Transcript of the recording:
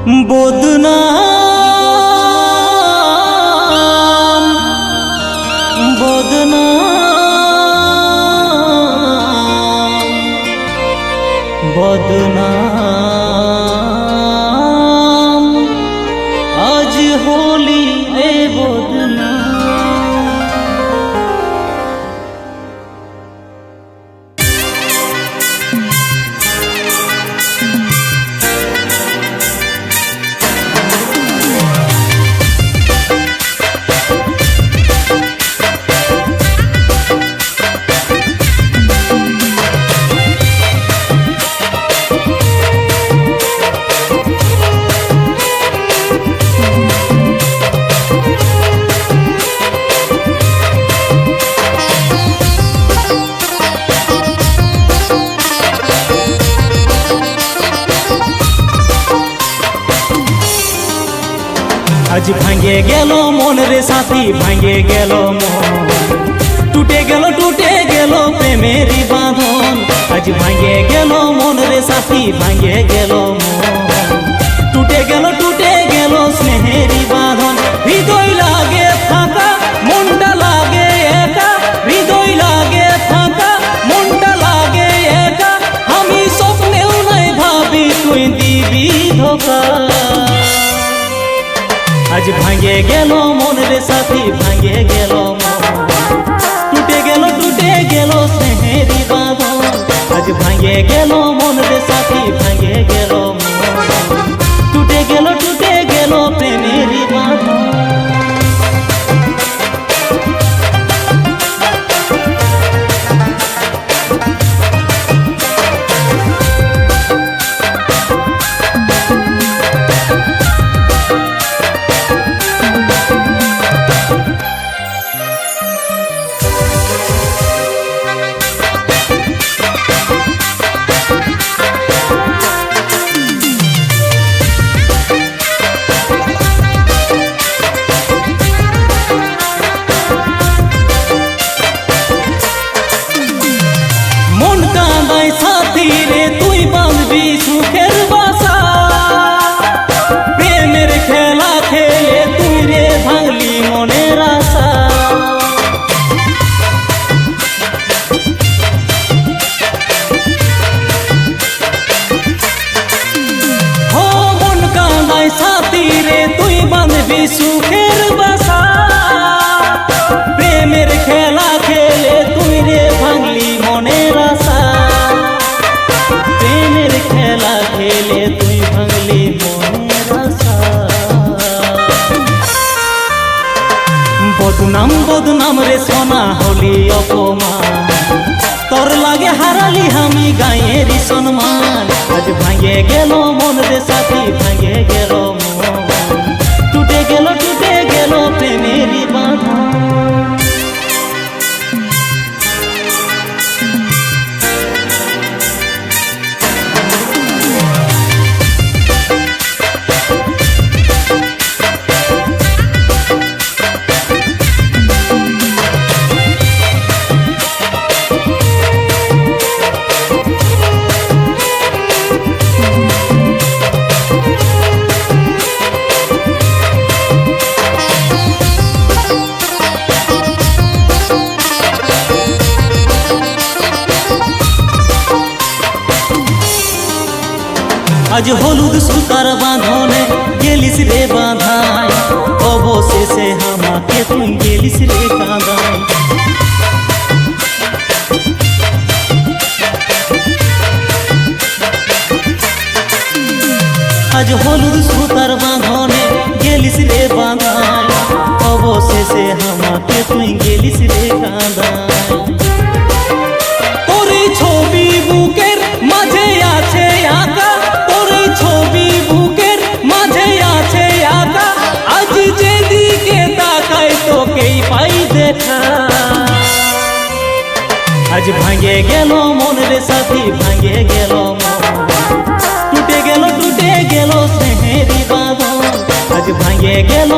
বদনাম বদনাম বদনাম আজ হোলি রে বদনাম। আজ ভাঙে গেল মন রে সাথী, ভাঙে গেল মন, টুটে গেল প্রেমেরই বাঁধন। আজ ভাঙে গেল মন রে সাথী, ভাঙে গেল মন, টুটে গেল স্নেহেরই বাঁধন। হৃদয় লাগে ফাঁকা, মনটা লাগে একা, হৃদয় লাগে ফাঁকা, মনটা লাগে একা। আমি স্বপ্নেও নাই ভাবি তুই দিবি ধোকা। আজ ভাঙে গেল মন রে সাথী, ভাঙে গেল মন, টুটে গেল স্নেহেরই বাঁধন। আজ ভাঙে গেল মন রে সাথী, ভাঙে গেল মন, টুটে গেল প্রেমেরই বাঁধন। সাথী রে তুই বাঁধবি সুখের বাসা, প্রেমের খেলা খেলে তুই রে ভাঙলি মনের আশা। ও মন কাঁদায় সাথী রে তুই বাঁধবি সুখের বাসা, প্রেমের খেলা খেলে তুই রে ভাঙলি মনের আশা। প্রেমের খেলা খেলে তুই ভাঙলি মনের আশা। বদনাম রে সোনা হলি অপমান, তোর লাগে হারালি আমি গায়েরই সম্মান। আজ ভাঙে গেল মন রে সাথী, ভাঙে গেল মন, টুটে গেল প্রেমেরই বাঁধন। আজ হলুদ সুতার বাঁধনে গেলিস রে বাঁধাই, অবশেষে আমাকে তুই গেলিস রে কাঁদাই। আজ হলুদ সুতার বাঁধনে গেলিস রে বাঁধাই, অবশেষে আমাকে তুই গেলিস রে কাঁদাই। তোর ছবি বুকের মাঝে আছে আঁকা, তোর ছবি বুকের মাঝে আছে আঁকা। আজ যেদিকে তাকাই তোকেই পাই দেখা। আজ ভাঙে গেল মন রে সাথী, ভাঙে গেল মন, টুটে গেল স্নেহেরই বাঁধন। আজ ভাঙে গেল